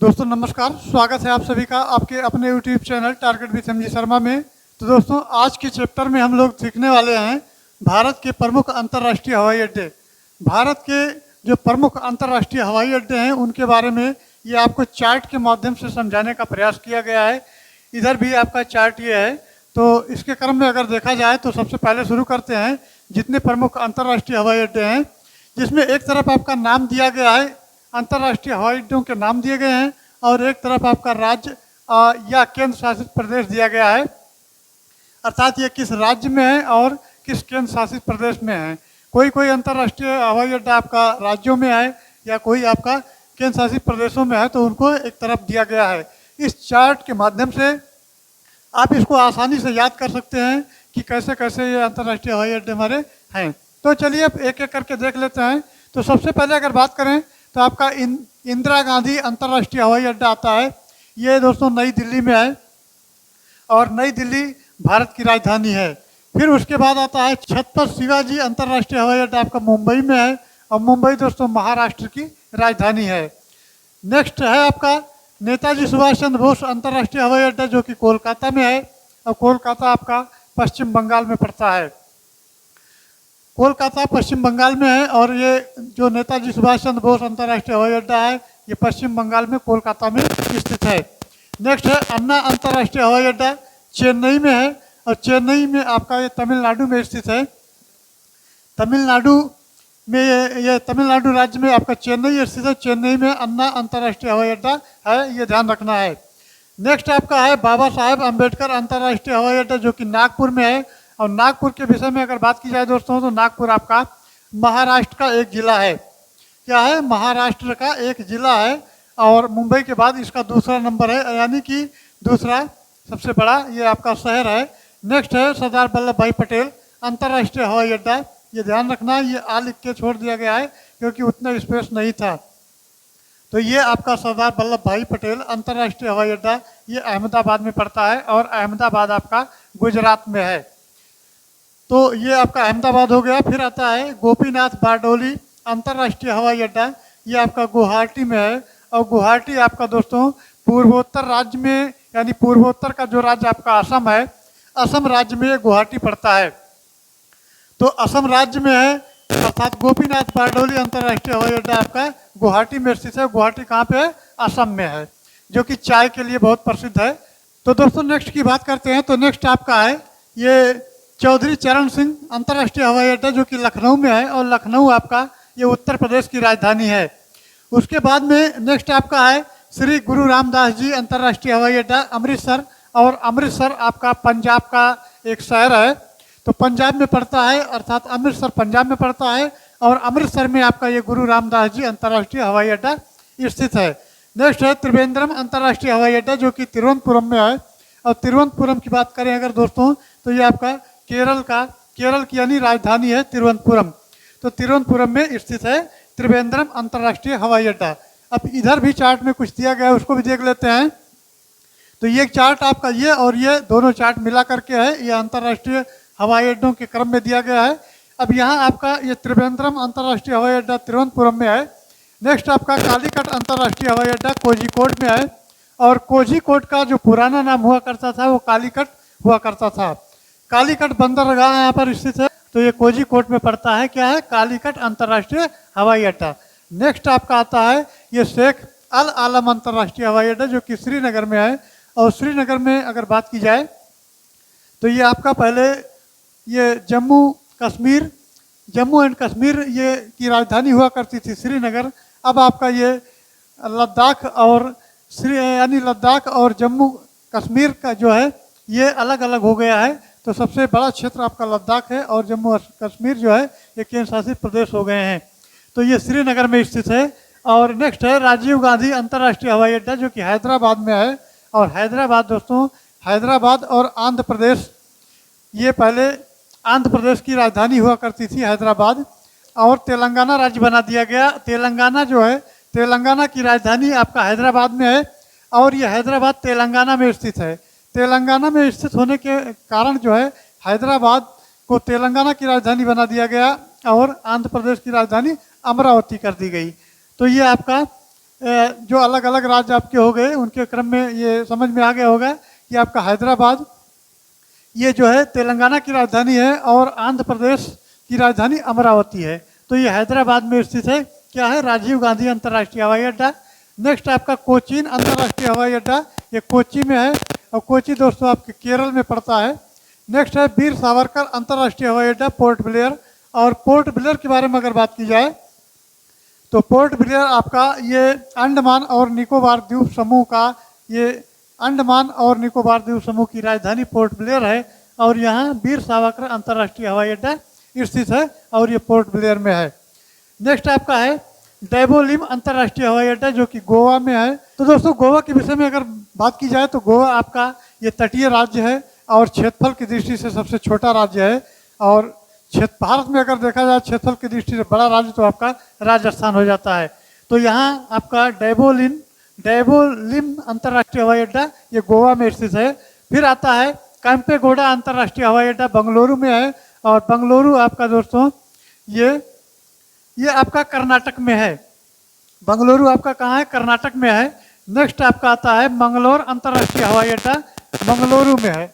दोस्तों नमस्कार, स्वागत है आप सभी का आपके अपने YouTube channel target with MG Sharma में। तो दोस्तों आज के चैप्टर में हम लोग सीखने वाले हैं भारत के प्रमुख अंतर्राष्ट्रीय हवाई अड्डे। भारत के जो प्रमुख अंतर्राष्ट्रीय हवाई अड्डे हैं उनके बारे में ये आपको चार्ट के माध्यम से समझाने का प्रयास किया गया है। इधर भी आपका चार्ट ये है। तो इसके क्रम में अगर देखा जाए तो सबसे पहले शुरू करते हैं जितने प्रमुख अंतर्राष्ट्रीय हवाई अड्डे हैं, जिसमें एक तरफ आपका नाम दिया गया है, अंतर्राष्ट्रीय हवाई अड्डों के नाम दिए गए हैं, और एक तरफ आपका राज्य या केंद्र शासित प्रदेश दिया गया है, अर्थात ये किस राज्य में है और किस केंद्र शासित प्रदेश में है। कोई कोई अंतर्राष्ट्रीय हवाई अड्डा आपका राज्यों में है या कोई आपका केंद्र शासित प्रदेशों में है, तो उनको एक तरफ दिया गया है। इस चार्ट के माध्यम से आप इसको आसानी से याद कर सकते हैं कि कैसे कैसे ये अंतर्राष्ट्रीय हवाई अड्डे हमारे हैं। तो चलिए अब एक एक करके देख लेते हैं। तो सबसे पहले अगर बात करें तो आपका इंदिरा गांधी अंतर्राष्ट्रीय हवाई अड्डा आता है। ये दोस्तों नई दिल्ली में है और नई दिल्ली भारत की राजधानी है। फिर उसके बाद आता है छत्रपति शिवाजी अंतर्राष्ट्रीय हवाई अड्डा, आपका मुंबई में है, और मुंबई दोस्तों महाराष्ट्र की राजधानी है। नेक्स्ट है आपका नेताजी सुभाष चंद्र बोस अंतर्राष्ट्रीय हवाई अड्डा, जो कि कोलकाता में है, और कोलकाता आपका पश्चिम बंगाल में पड़ता है। कोलकाता पश्चिम बंगाल में है और ये जो नेताजी सुभाष चंद्र बोस अंतर्राष्ट्रीय हवाई अड्डा है ये पश्चिम बंगाल में कोलकाता में स्थित है। नेक्स्ट है अन्ना अंतर्राष्ट्रीय हवाई अड्डा, चेन्नई में है, और चेन्नई में आपका ये तमिलनाडु में स्थित है। तमिलनाडु में ये तमिलनाडु राज्य में आपका चेन्नई स्थित है। चेन्नई में अन्ना अंतर्राष्ट्रीय हवाई अड्डा है, ये ध्यान रखना है। नेक्स्ट आपका है बाबा साहेब अम्बेडकर अंतर्राष्ट्रीय हवाई अड्डा, जो कि नागपुर में है। और नागपुर के विषय में अगर बात की जाए दोस्तों तो नागपुर आपका महाराष्ट्र का एक जिला है। क्या है? महाराष्ट्र का एक जिला है, और मुंबई के बाद इसका दूसरा नंबर है, यानी कि दूसरा सबसे बड़ा ये आपका शहर है। नेक्स्ट है सरदार वल्लभ भाई पटेल अंतर्राष्ट्रीय हवाई अड्डा। ये ध्यान रखना, ये आ लिख के छोड़ दिया गया है क्योंकि उतना स्पेस नहीं था। तो ये आपका सरदार वल्लभ भाई पटेल अंतर्राष्ट्रीय हवाई अड्डा ये अहमदाबाद में पड़ता है, और अहमदाबाद आपका गुजरात में है। तो ये आपका अहमदाबाद हो गया। फिर आता है गोपीनाथ बारडोली अंतर्राष्ट्रीय हवाई अड्डा, ये आपका गुवाहाटी में है, और गुवाहाटी आपका दोस्तों पूर्वोत्तर राज्य में, यानी पूर्वोत्तर का जो राज्य आपका असम है, असम राज्य में गुवाहाटी पड़ता है। तो असम राज्य में है, अर्थात गोपीनाथ बारडोली अंतर्राष्ट्रीय हवाई अड्डा आपका गुवाहाटी में स्थित है। गुवाहाटी कहाँ पे है? असम में है, जो कि चाय के लिए बहुत प्रसिद्ध है। तो दोस्तों नेक्स्ट की बात करते हैं। तो नेक्स्ट आपका है ये चौधरी चरण सिंह अंतर्राष्ट्रीय हवाई अड्डा, जो कि लखनऊ में है, और लखनऊ आपका ये उत्तर प्रदेश की राजधानी है। उसके बाद में नेक्स्ट आपका है श्री गुरु रामदास जी अंतर्राष्ट्रीय हवाई अड्डा, अमृतसर, और अमृतसर आपका पंजाब का एक शहर है, तो पंजाब में पड़ता है, अर्थात अमृतसर पंजाब में पड़ता है, और अमृतसर में आपका ये गुरु रामदास जी अंतर्राष्ट्रीय हवाई अड्डा स्थित है। नेक्स्ट है त्रिवेंद्रम अंतर्राष्ट्रीय हवाई अड्डा, जो कि तिरुवनंतपुरम में है। और तिरुवनंतपुरम की बात करें अगर दोस्तों तो ये आपका केरल की यानी राजधानी है तिरुवनंतपुरम। तो तिरुवनंतपुरम में स्थित है त्रिवेंद्रम अंतर्राष्ट्रीय हवाई अड्डा। अब इधर भी चार्ट में कुछ दिया गया है, उसको भी देख लेते हैं। तो ये चार्ट आपका ये और ये दोनों चार्ट मिला करके है, ये अंतर्राष्ट्रीय हवाई अड्डों के क्रम में दिया गया है। अब यहाँ आपका ये त्रिवेंद्रम अंतर्राष्ट्रीय हवाई अड्डा तिरुवनंतपुरम में है। नेक्स्ट आपका कालीकट अंतर्राष्ट्रीय हवाई अड्डा कोझिकोड में है, और कोझिकोड का जो पुराना नाम हुआ करता था वो कालीकट हुआ करता था। कालीकट बंदरगाह यहाँ पर स्थित है, तो ये कोझिकोड में पड़ता है। क्या है? कालीकट अंतर्राष्ट्रीय हवाई अड्डा। नेक्स्ट आपका आता है ये शेख अल आलम अंतर्राष्ट्रीय हवाई अड्डा, जो कि श्रीनगर में है। और श्रीनगर में अगर बात की जाए तो ये आपका पहले ये जम्मू एंड कश्मीर ये की राजधानी हुआ करती थी श्रीनगर। अब आपका ये लद्दाख और जम्मू कश्मीर का जो है ये अलग अलग हो गया है। तो सबसे बड़ा क्षेत्र आपका लद्दाख है, और जम्मू कश्मीर जो है ये केंद्र शासित प्रदेश हो गए हैं। तो ये श्रीनगर में स्थित है। और नेक्स्ट है राजीव गांधी अंतर्राष्ट्रीय हवाई अड्डा, जो कि हैदराबाद में है। और हैदराबाद दोस्तों, हैदराबाद और आंध्र प्रदेश, ये पहले आंध्र प्रदेश की राजधानी हुआ करती थी हैदराबाद, और तेलंगाना राज्य बना दिया गया। तेलंगाना जो है, तेलंगाना की राजधानी आपका हैदराबाद में है, और ये हैदराबाद तेलंगाना में स्थित है। तेलंगाना में स्थित होने के कारण जो है हैदराबाद को तेलंगाना की राजधानी बना दिया गया, और आंध्र प्रदेश की राजधानी अमरावती कर दी गई। तो ये आपका जो अलग अलग राज्य आपके हो गए उनके क्रम में ये समझ में आ गया होगा कि आपका हैदराबाद ये जो है तेलंगाना की राजधानी है और आंध्र प्रदेश की राजधानी अमरावती है। तो ये हैदराबाद में स्थित है। क्या है? राजीव गांधी अंतर्राष्ट्रीय हवाई अड्डा। नेक्स्ट आपका कोचीन अंतर्राष्ट्रीय हवाई अड्डा, ये कोची में है और कोची दोस्तों आपके केरल में पड़ता है। नेक्स्ट है वीर सावरकर अंतर्राष्ट्रीय हवाई अड्डा पोर्ट ब्लेयर। और पोर्ट ब्लेयर के बारे में अगर बात की जाए तो पोर्ट ब्लेयर आपका ये अंडमान और निकोबार द्वीप समूह का ये अंडमान और निकोबार द्वीप समूह की राजधानी पोर्ट ब्लेयर है और यहाँ वीर सावरकर अंतर्राष्ट्रीय हवाई अड्डा स्थित है और ये पोर्ट ब्लेयर में है। नेक्स्ट आपका है डैबोलिम अंतर्राष्ट्रीय हवाई अड्डा जो कि गोवा में है। तो दोस्तों गोवा के विषय में अगर बात की जाए तो गोवा आपका ये तटीय राज्य है और क्षेत्रफल की दृष्टि से सबसे छोटा राज्य है और भारत में अगर देखा जाए क्षेत्रफल की दृष्टि से बड़ा राज्य तो आपका राजस्थान हो जाता है। तो यहाँ आपका डैबोलिम अंतर्राष्ट्रीय हवाई अड्डा ये गोवा में स्थित है। फिर आता है कैंपेगौड़ा अंतर्राष्ट्रीय हवाई अड्डा बेंगलुरु में है और बेंगलुरु आपका दोस्तों ये आपका कर्नाटक में है। बेंगलुरु आपका कहाँ है? कर्नाटक में है। नेक्स्ट आपका आता है मंगलोर अंतर्राष्ट्रीय हवाई अड्डा, बेंगलुरु में है।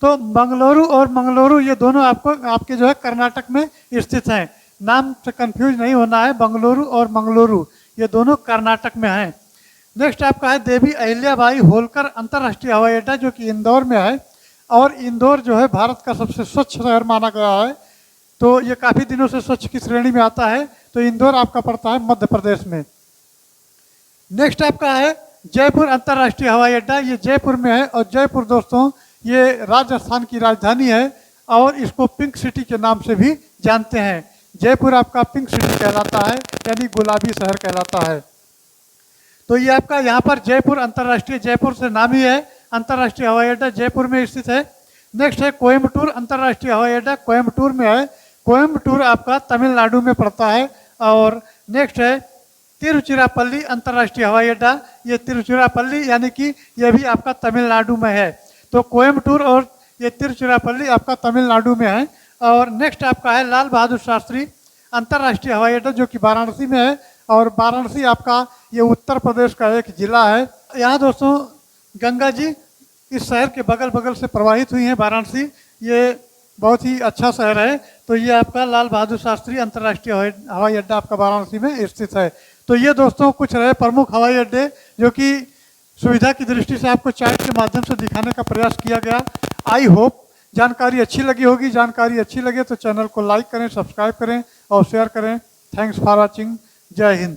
तो बेंगलुरु और मंगलुरु ये दोनों आपके जो है कर्नाटक में स्थित हैं। नाम से कंफ्यूज नहीं होना है, बेंगलुरु और मंगलुरु ये दोनों कर्नाटक में हैं। नेक्स्ट आपका है देवी अहिल्याबाई होलकर अंतर्राष्ट्रीय हवाई अड्डा जो कि इंदौर में है और इंदौर जो है भारत का सबसे स्वच्छ शहर माना गया है। तो ये काफ़ी दिनों से स्वच्छ की श्रेणी में आता है। तो इंदौर आपका पड़ता है मध्य प्रदेश में। नेक्स्ट आपका है जयपुर अंतर्राष्ट्रीय हवाई अड्डा, ये जयपुर में है और जयपुर दोस्तों ये राजस्थान की राजधानी है और इसको पिंक सिटी के नाम से भी जानते हैं। जयपुर आपका पिंक सिटी कहलाता है यानी गुलाबी शहर कहलाता है। तो ये आपका यहाँ पर जयपुर अंतर्राष्ट्रीय, जयपुर से नाम ही है अंतर्राष्ट्रीय हवाई अड्डा जयपुर में स्थित है। नेक्स्ट है कोयम्बटूर अंतर्राष्ट्रीय हवाई अड्डा, कोयम्बटूर में है। कोयम्बटूर आपका तमिलनाडु में पड़ता है। और नेक्स्ट है तिरुचिरापल्ली अंतर्राष्ट्रीय हवाई अड्डा, ये तिरुचिरापल्ली यानी कि ये भी आपका तमिलनाडु में है। तो कोयम्बटूर और ये तिरुचिरापल्ली आपका तमिलनाडु में है। और नेक्स्ट आपका है लाल बहादुर शास्त्री अंतर्राष्ट्रीय हवाई अड्डा जो कि वाराणसी में है और वाराणसी आपका ये उत्तर प्रदेश का एक जिला है। यहाँ दोस्तों गंगा जी इस शहर के बगल बगल से प्रवाहित हुई हैं। वाराणसी ये बहुत ही अच्छा शहर है। तो ये आपका लाल बहादुर शास्त्री अंतर्राष्ट्रीय हवाई अड्डा आपका वाराणसी में स्थित है। तो ये दोस्तों कुछ रहे प्रमुख हवाई अड्डे जो कि सुविधा की दृष्टि से आपको चार्ट के माध्यम से दिखाने का प्रयास किया गया। आई होप जानकारी अच्छी लगी होगी। जानकारी अच्छी लगे तो चैनल को लाइक करें, सब्सक्राइब करें और शेयर करें। Thanks for watching. जय हिंद।